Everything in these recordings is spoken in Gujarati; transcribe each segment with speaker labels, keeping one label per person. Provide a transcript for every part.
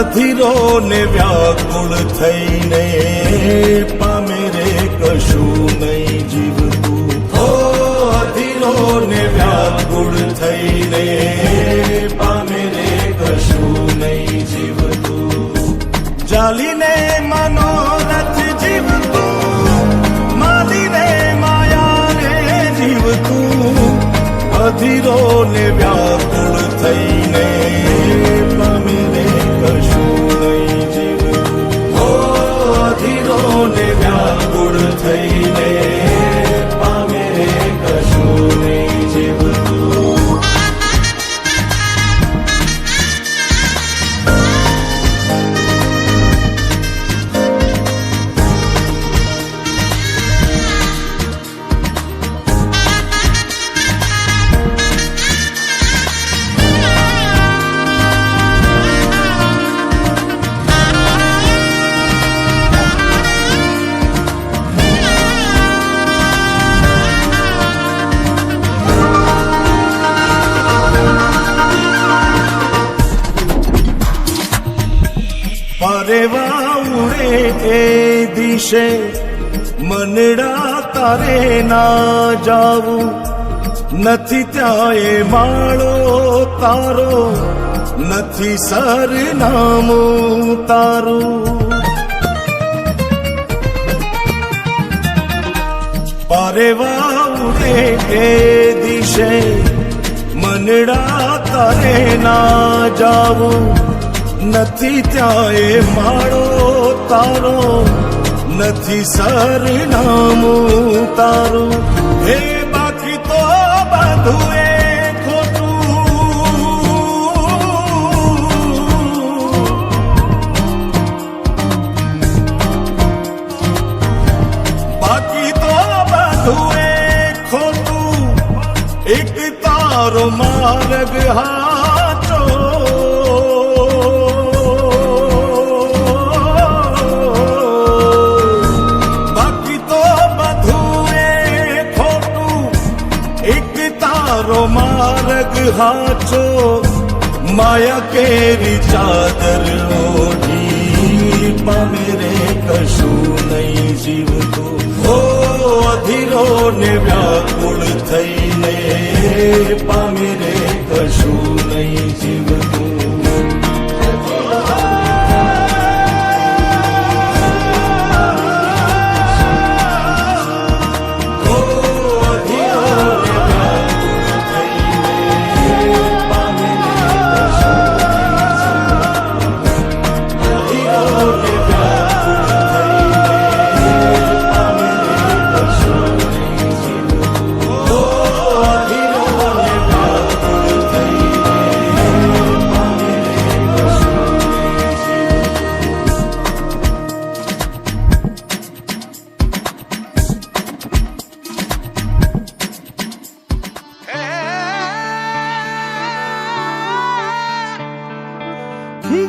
Speaker 1: અધીરો ને વ્યાકુળ થઈને પામે રે કશું નહીં જીવતું. ઓ અધીરો ને વ્યાકુળ થઈને પામે રે કશું નહીં જીવતું. ચાલીને મનોરથ જીવતું, માલીને માયાને જીવતું. અધીરો ને વ્યાકુળ થઈને પામે રે કશું નહીં જીવતું. ઓ અધીરો ને વ્યાકુળ થઈને પામે રે કશું નહીં જીવતું. પરેવા ઉડે એ દિશે મનડા તારે ના જાવું. નથી ત્યાં એ માળો તારો, નથી સરનામું તારું. પરેવા ઉડે એ દિશે મનડા તારે ના જાવું. નથી ત્યાં એ માળો તારો, નથી સરનામું તારું. હે બાકી તો બધું એ ખોટું. બાકી તો બધું એ ખોટું. એક તારો માર્ગ હાચો. માર્ગ હાચો. માયા કેરી ચાદર ઓઢી પામે રે કશું નહીં જીવતું. ઓ અધીરો ને વ્યાકુળ થઈને પામે રે કશું નહીં જીવતું.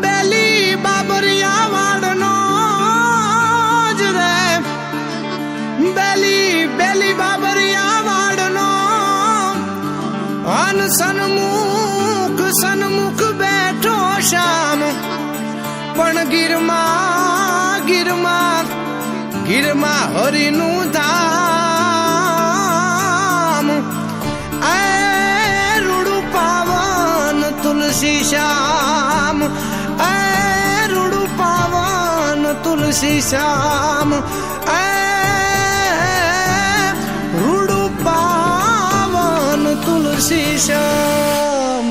Speaker 2: બેલી બાબરિયા વાડનો જ રે, બેલી બાબરિયા વાડનો. અન સન્મુખ બેઠો શામ, પણ ગીરમાં હરિનું ધામ. એ રૂડું પાવન તુલસી શ્યામ, એ રૂડું પાવન તુલસી શ્યામ. એ રૂડું પાવન તુલસી શ્યામ.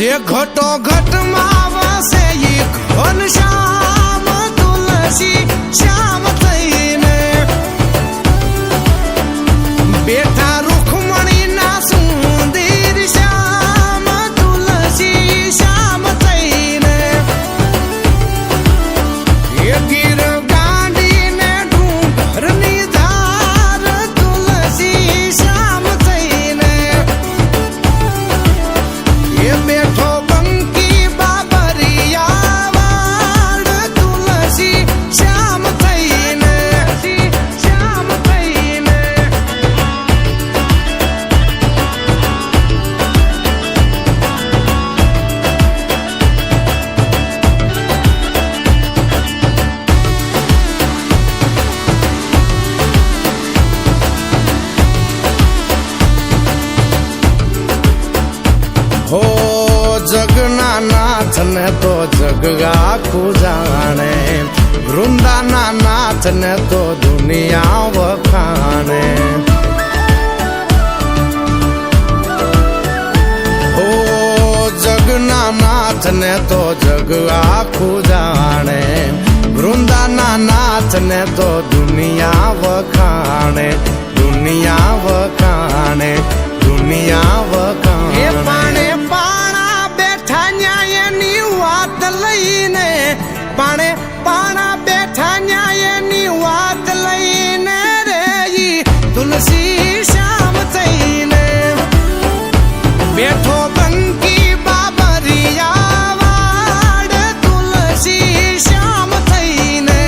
Speaker 2: જે ઘટો ઘટમાં વસે ઈ ઘન શ્યામ તુલસી શ્યામ થઈને બેઠા રૂખમણી ના સુંદર શ્યામ તુલસી શ્યામ થઈને ને તો જગ આખું જાણે, વૃંદાના નાથ ને તો દુનિયા વખાણે. ઓ જગના નાથ ને તો જગ આખું જાણે, વૃંદાના નાથ ને તો દુનિયા વખાણે, દુનિયા વખાણે, દુનિયા વખાણે. એ પાણે પાણા બેઠા ન્યાયની વાત લઈને, પાણે પાણા બેઠા ન્યાયની વાત લઈને રે ઈ તુલસી શ્યામ થઈને બેઠો બંકી બાબરિયા વાડ, તુલસી શ્યામ થઈને.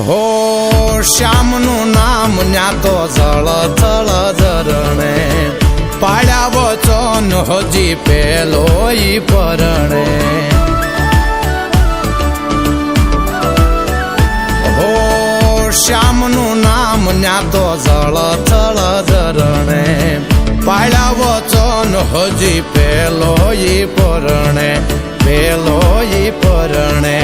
Speaker 2: હો શ્યામનું નામ ન્યા તો જળ થળ ઝરણે, પાડ્યા વચન હજી પેલો ઈ પરણે. હો શ્યામનું નામ ન્યા તો જળ થળ ઝરણે, પાડ્યા વચન હજી પેલો ઈ પરણે, પેલો ઈ પરણે,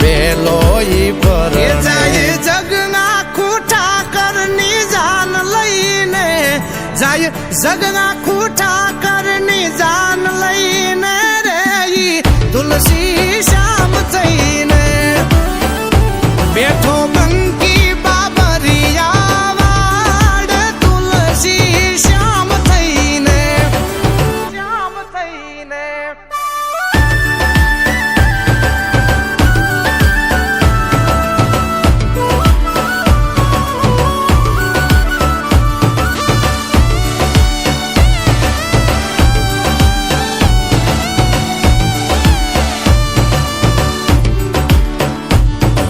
Speaker 2: પેલો ઈ પરણે. જાય જગના ખૂટા કરની જાન લઈને, જાય જગના ખૂટા કરની જાન લઈને રે ઈ તુલસી શ્યામ થઈને બેઠો બંકી બાબરિયા વાડ, તુલસી શ્યામ થઈને, શ્યામ થઈને.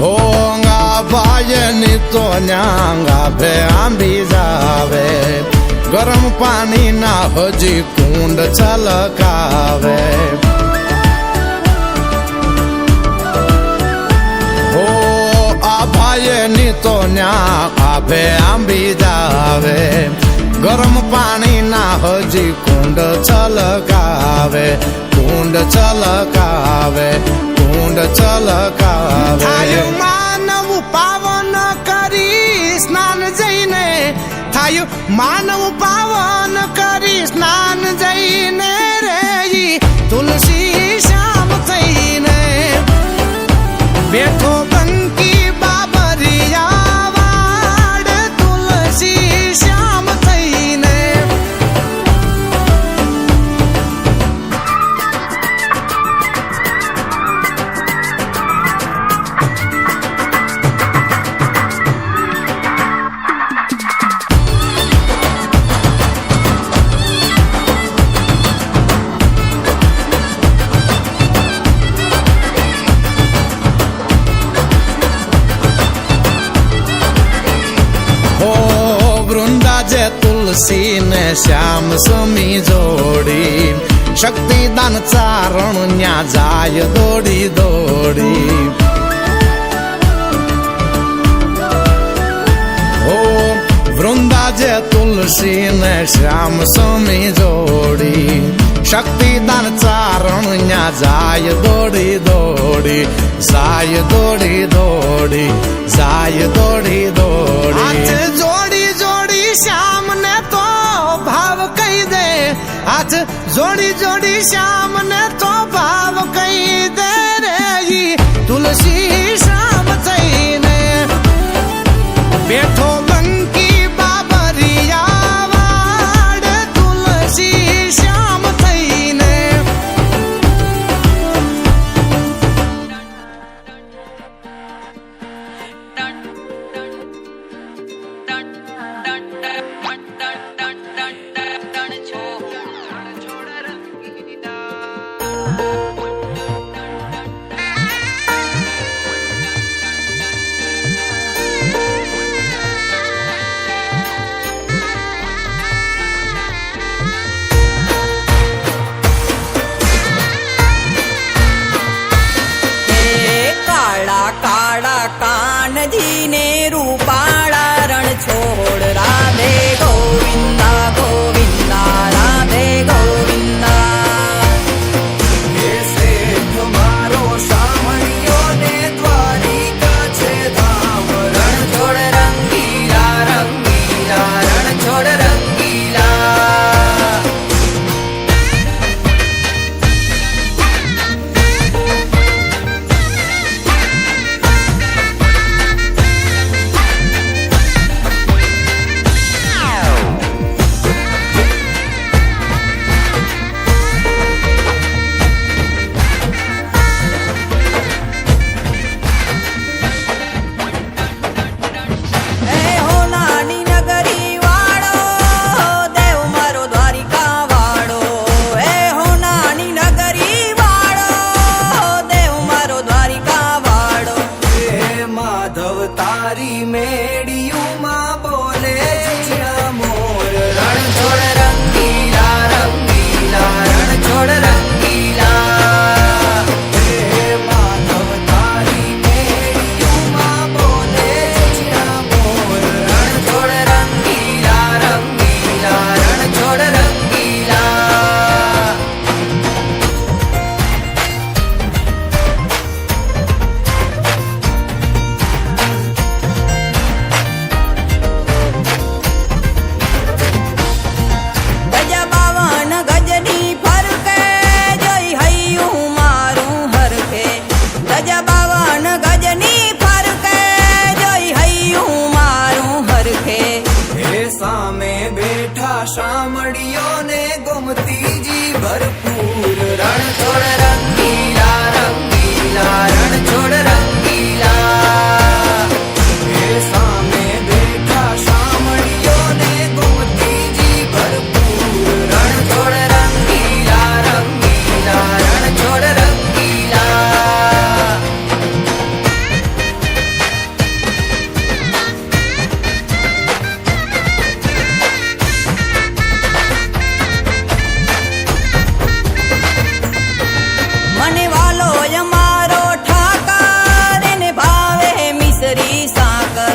Speaker 2: હોંગા ભાઈની તો ન્યાંગા ભે આંબી જાવે, ગરમ પાણી ના હજી કુંડ છલકાવે. હો આ ભાઈની તો ન્યા ભે આંબી જાવે, ગરમ પાણી ના હજી કુંડ છલકાવે, કુંડ છલકાવે, કુંડ છલકાવે. થાય માનવ પાવન કરી સ્નાન જઈને, થાય માનવ પાવન કરી સ્નાન જઈને રે ઈ તુલસી શ્યામ થઈને બેઠો બંકી બાબરિયા વાડ, તુલસી શ્યામ થઈને. તુલસી ને શ્યામ સમી જોડી, શક્તિદાન ચારણ ન્યા જાય દોડી દોડી. હો વૃંદા જે તુલસી ને શ્યામ સમી જોડી, શક્તિદાન ચારણ ન્યા જાય દોડી દોડી, જાય દોડી દોડી, જાય દોડી દોડી. જોડી જોડી શ્યામ ને તો ભાવ કહી દે, હાથ જોડી જોડી શ્યામ ને તો ભાવ કહી દે રે ઈ તુલસી શ્યામ થઈને બેઠો બંકી બાબરિયા વાડ, તુલસી શ્યામ થઈને.
Speaker 3: રાજા 52 ગજની ફરકે જોઈ હૈયું મારું હરખે
Speaker 2: એ સામે બેઠા શામળીઓને ગોમતીજી ભરપૂર રણ છોડ રંગીલા રંગીલા રણ છોડ રંગીલા એ સામે બેઠા શામળીઓને ગોમતીજી ભરપૂર રણ છોડ રંગીલા રંગીલા રણ છોડ રંગીલા
Speaker 3: મને વાલો અમારો ઠાકર એને ભાવે મિસરી સાકર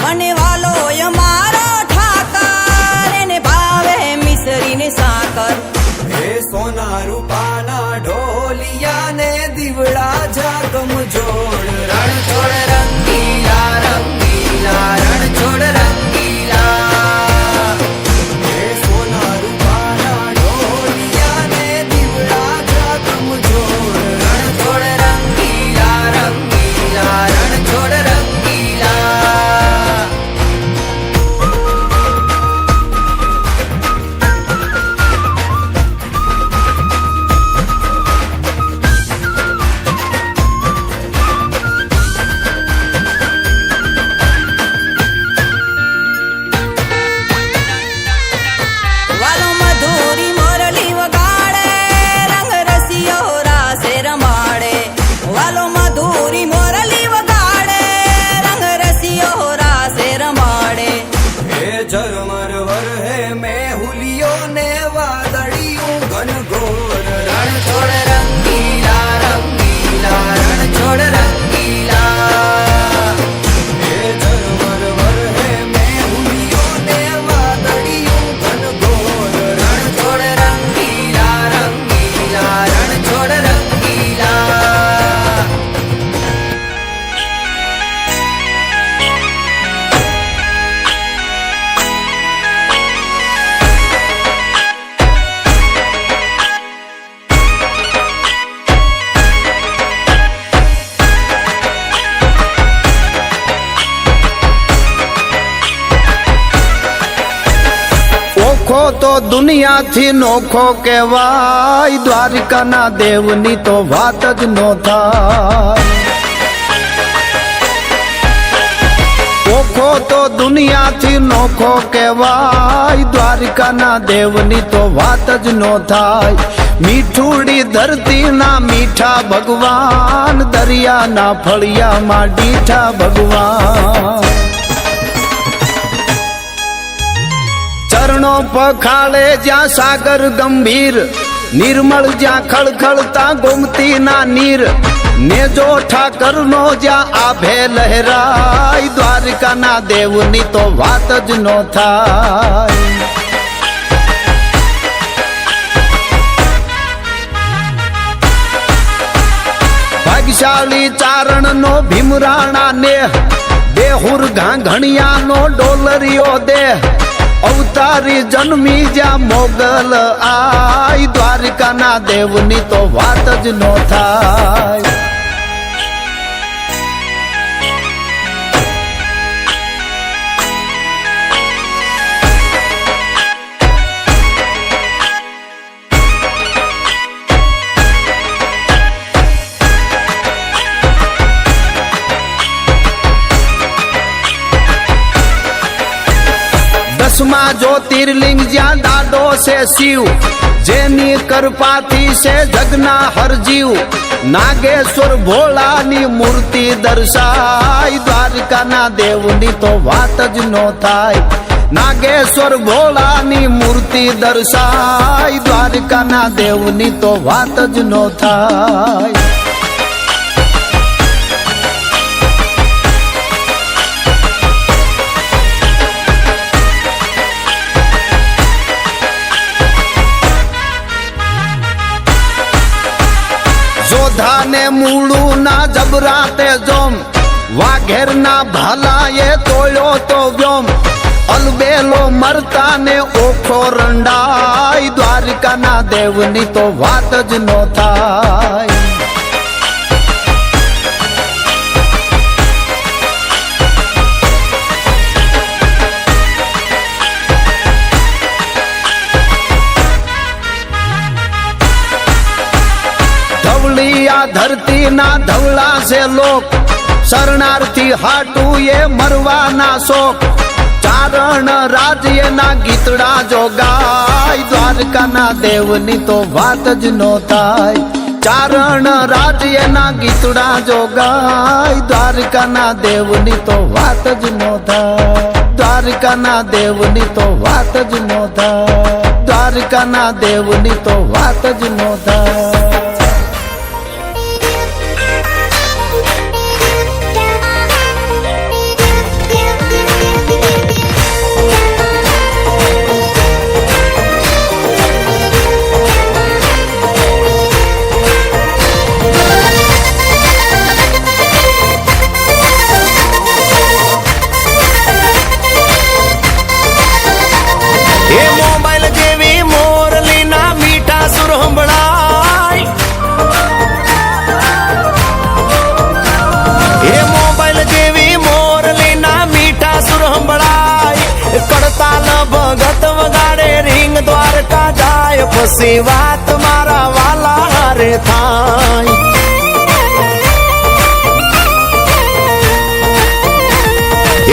Speaker 3: મને વાલો અમારો ઠાકર એને ભાવે મિસરી ને સાકર
Speaker 2: હે સોના રૂપાના ઢોલિયા ને દીવડા જાગમ જોડ રણ છોડ રંગીલા રંગીલા રણ છોડ રંગીલા હે સોના રૂપાના ઢોલિયા ને દીવડા જાગમ જોડ રણ છોડ રંગીલા રંગીલા રણ છોડ રંગીલા
Speaker 3: વાલો મધુરી મોરલી વગાડે રંગ રસિયો રાસે રમાડે વાલો મધુરી મોરલી વગાડે રંગ રસિયો રાસે રમાડે
Speaker 2: હે ઝરમર વરહે મેહુલિયો ને વાદળિયું ઘનઘોર રણ છોડ રંગીલા રંગીલા રણ છોડ રંગીલા હે ઝરમર વરહે મેહુલિયો ને વાદળિયું ઘનઘોર રણ છોડ રંગીલા રંગીલા રણ છોડ રંગીલા ઓખો તો દુનિયાથી નોખો કહેવાય દ્વારિકાના દેવની તો વાત જ નો થાય ઓખો તો દુનિયાથી નોખો કહેવાય દ્વારિકાના દેવની તો વાત જ નો થાય મીઠુડી ધરતીના મીઠા ભગવાન દરિયાના ફળિયામાં ડીઠા ભગવાન ચરણો પખાળે જ્યાં સાગર ગંભીર નિર્મળ જ્યાં ખળખળતા ગોમતીના નીર નેજો ઠાકરનો જ્યાં આભે લહેરાય દ્વારિકાના દેવની તો વાત જ નો થાય ભાગ્યશાળી ચારણનો ભીમરાણા નેહ દેહુર ઘાઘણિયાનો ડોલરિયો દેહ અવતારી જન્મી જ્યાં મોગલ આય દ્વારિકાના દેવની તો વાત જ નો થાય દસમા જ્યોતિર્લિંગ જ્યાં દાડો છે શિવ જેની કૃપાથી છે જગના હરજીવ નાગેશ્વર ભોળાની મૂર્તિ દર્શાય દ્વારિકાના દેવની તો વાત જ નો થાય નાગેશ્વર ભોળાની મૂર્તિ દર્શાય દ્વારિકાના દેવની તો વાત જ નો થાય જોધાને મૂળું ના જબરાતે જોમ વાઘેરના ભાલાએ તોડ્યો તો વ્યોમ અલબેલો મરતા ને ઓખો રંડાય દ્વારિકાના દેવની તો વાત જ નો થાય ના ધવળા છે લોક, શરણાર્થી હાટું એ મરવાના શોક. ચારણ રાજ્યના ગીતડા જો ગાય, દ્વારકાના દેવની તો વાત જ નો થાય. ચારણ રાજ્યના ગીતડા જો ગાય, દ્વારકાના દેવની તો વાત જ નો થાય. દ્વારકાના દેવની તો વાત જ નો થાય. દ્વારકાના દેવની તો વાત જ નો થાય.
Speaker 4: ભગત વગાડે રીંગ દ્વારકા જાય, પછી વાત મારા વાલા હારે થાય.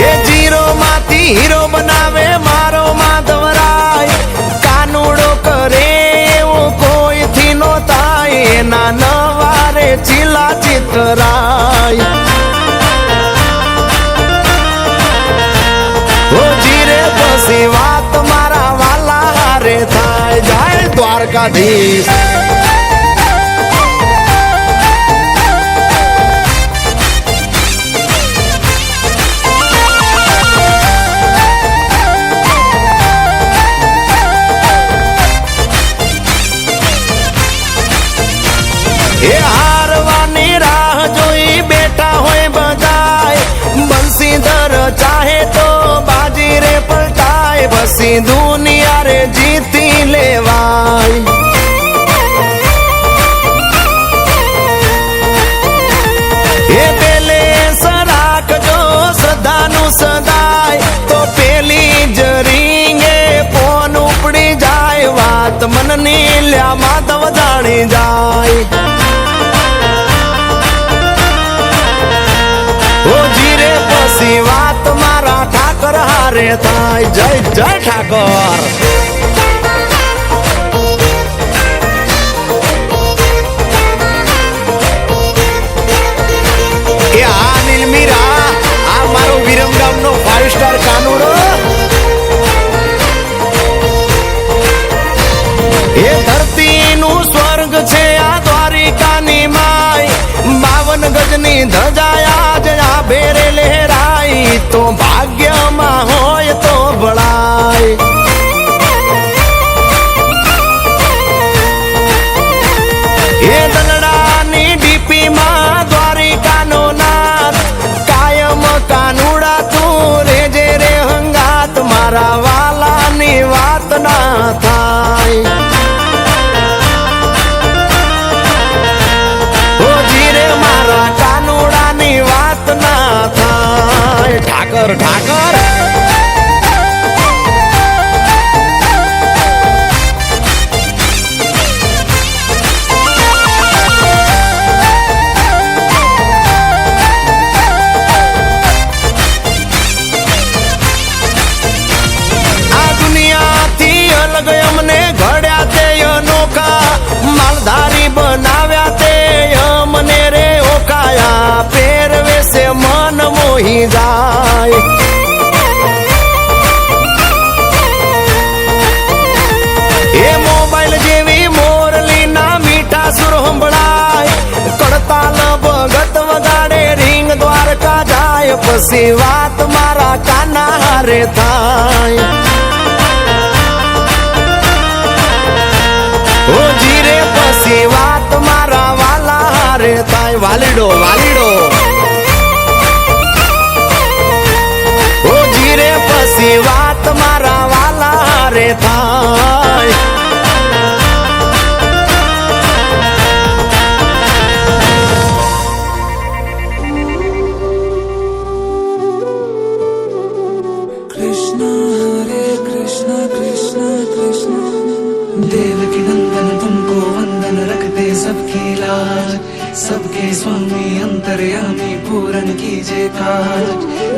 Speaker 4: એ જીરો માંથી હીરો બનાવે મારો માધવરાય, કાનુડો કરે એવું કોઈ થી નો થાય, એના નવારે ચીલા ચિતરાય. પછી વાત મારા વાલા હારે થાય. જય દ્વારકાધીશ. એ હારવાની રાહ જોઈ બેઠા હોય બધાય, બંસીધર ચાહે તો બાજી રે પલટાય, પછી દુનિયા રે જીતી લેવાય. એ પેલે રાખજો શ્રદ્ધાનું સદાય, તો પેલી જ રીંગે ફોન ઉપડી જાય, વાત મનની લ્યા માધવ જાણી જાય. પછી વાત મારા ઠાકર હારે થાય. જય જય ઠાકર. એ આ નીલમીરા, આ મારો વિરમગામ નો 5 સ્ટાર કાનુડો. એ ધરતી નું સ્વર્ગ છે આ દ્વારિકાની માય, 52 ગજની ધજાયા જ આ ભેરે લહેરાય, તો ભાગ્યમાં હોય તો ભળાય. એ દલડાની ડીપી માં દ્વારિકાનો નાથ, કાયમ કાનુડા તું રેજે રે હંગાત, મારા વાલાની વાત ના થાય. મારા કાનુડાની વાત ના થાય. ઠાકર ઠાકર. આ દુનિયાથી અલગ અમને ઘડ્યા તે અનોખા, માલધારી બનાવ્યા તે અમને રે ઓકાયા, પહેરવે છે મન મોહી જાય. એ મોબાઈલ જેવી મોરલી ના મીઠા સુર સંભળાય, કડતાલ ભગત વગાડે રીંગ દ્વારકા જાય, પછી વાત મારા કાના હારે થાય. ઓ જીરે પછી વાત મારા વાલા હારે થાય. વાલીડો વાલીડો. ઓ જીરે પછી વાત મારા વાલા હારે થાય.
Speaker 5: देवकी नंदन तुमको वंदन रखते सबकी लाज, सबके स्वामी अंतर्यामी पूरन कीजे काज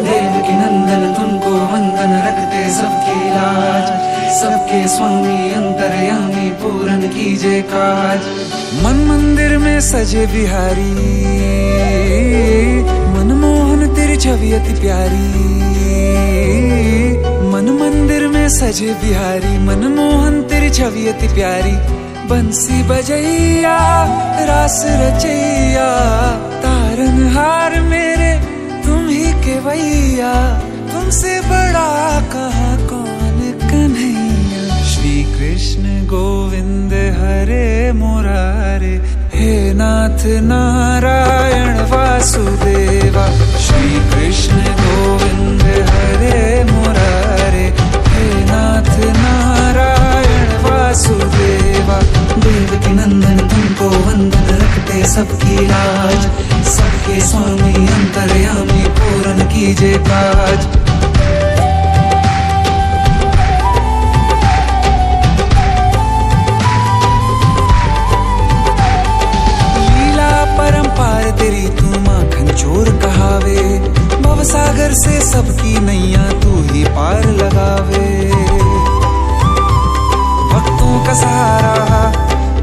Speaker 5: देवकी नंदन तुमको वंदन रखते सबकी लाज सबके स्वामी अंतर्यामी पूरन कीजे काज मन मंदिर में सजे बिहारी मनमोहन तेरी छवि अति प्यारी मन मंदिर में सजे बिहारी मनमोहन तेरी छवि अति प्यारी बंसी बजैया रास रचैया तारनहार मेरे तुम ही के भैया तुमसे बड़ा कहाँ कौन कन्हैया श्री कृष्ण गोविंद हरे मुरारे हे नाथ नारायण वासुदेवा श्री कृष्ण गोविंद हरे मुरारे हे नाथ नारायण वासुदेवा देवकी नंदन तुमको वंदन रखते सबकी लाज सबके स्वामी अंतर्यामी पूरन कीजे काज लीला परंपार तेरी तू माखन चोर कहावे भवसागर से सबकी नैया तू ही पार लगावे भक्तों का सहारा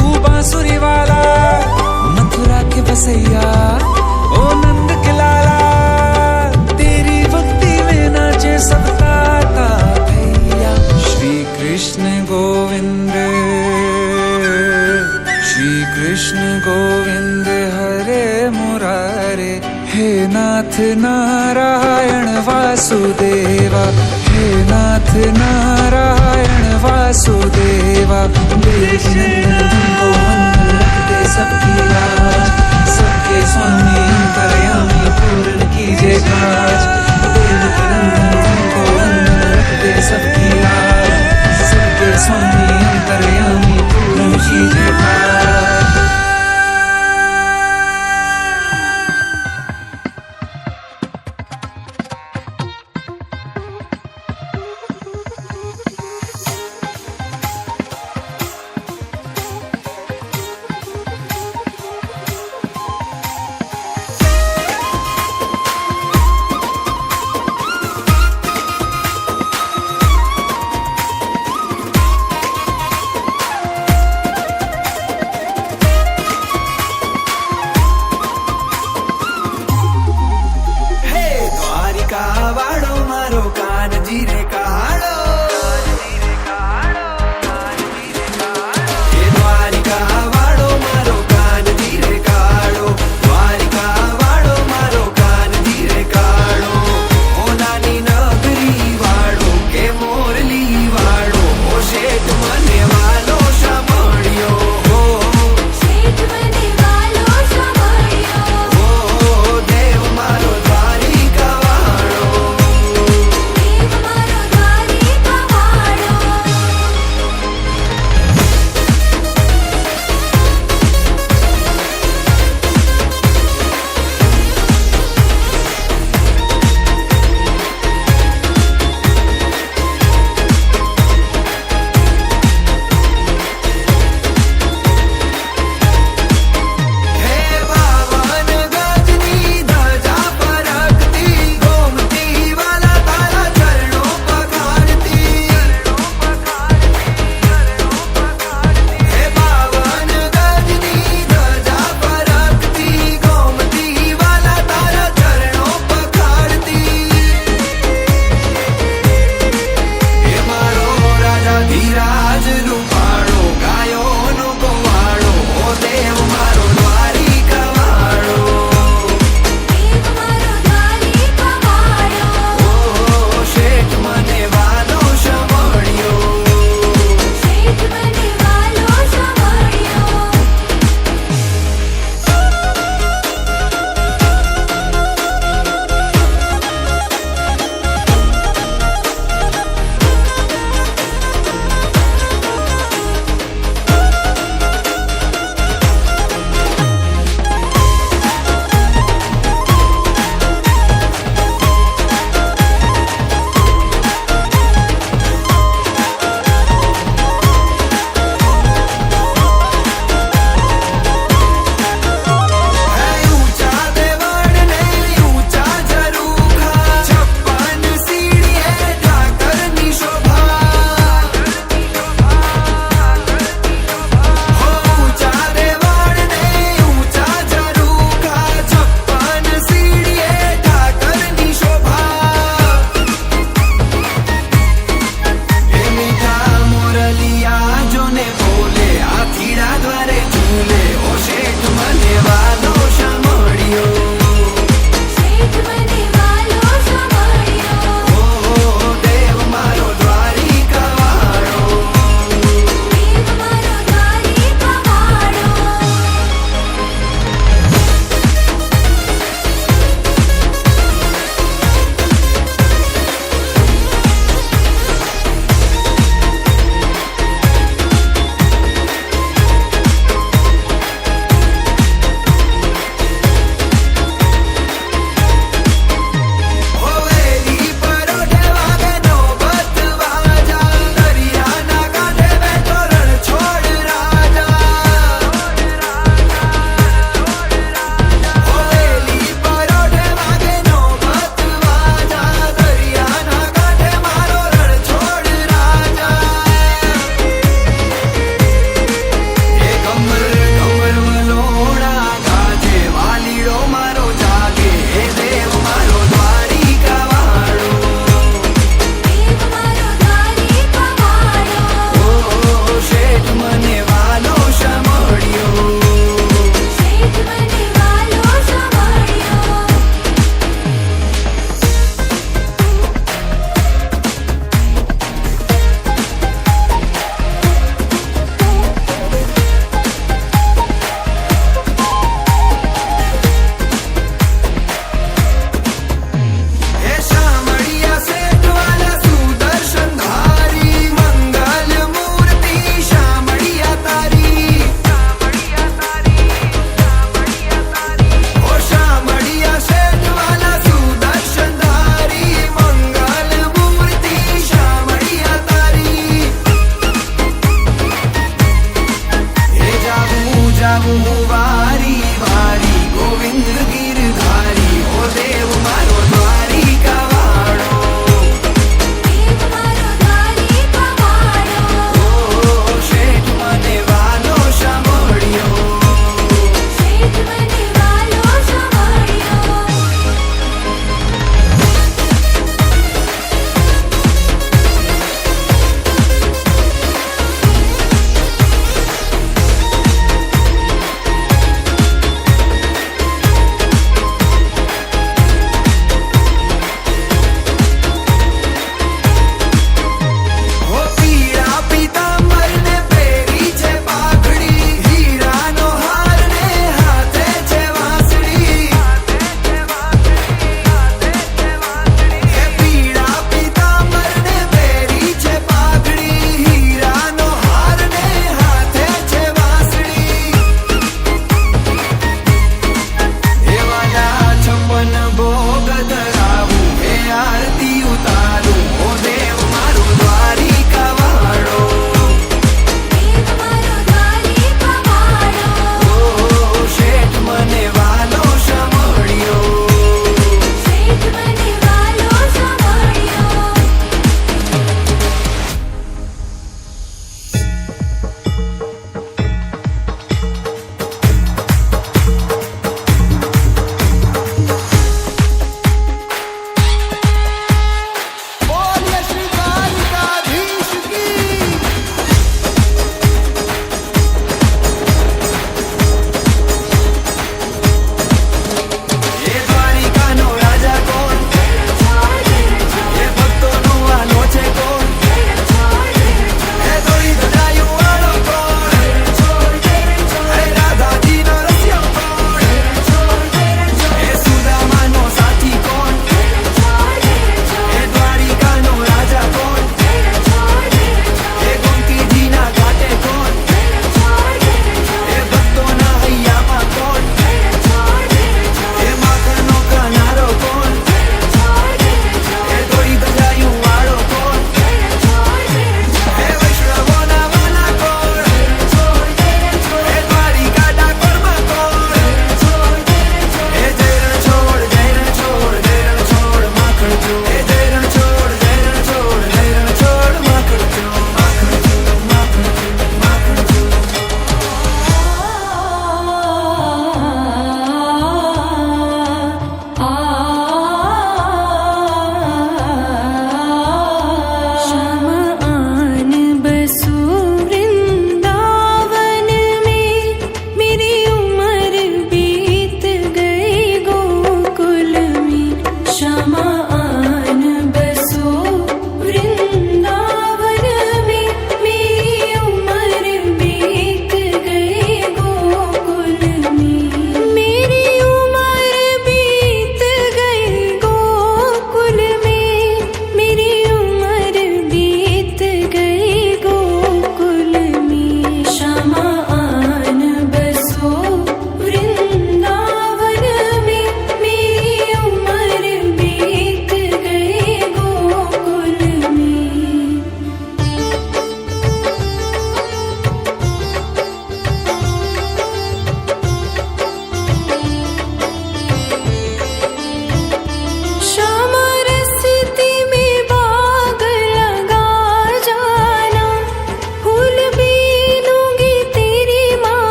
Speaker 5: तू बांसुरी वाला मथुरा के बसैया ओ नंद के लाला तेरी भक्ति में नाचे सब ताता भैया श्री कृष्ण गोविंद हरे मुरारे हे नाथ नारायण वासुदेवा हे नाथ नारायण वासुदेवा देवकी नंदन तुमको वंदन रखते सबकी लाज सबके स्वामी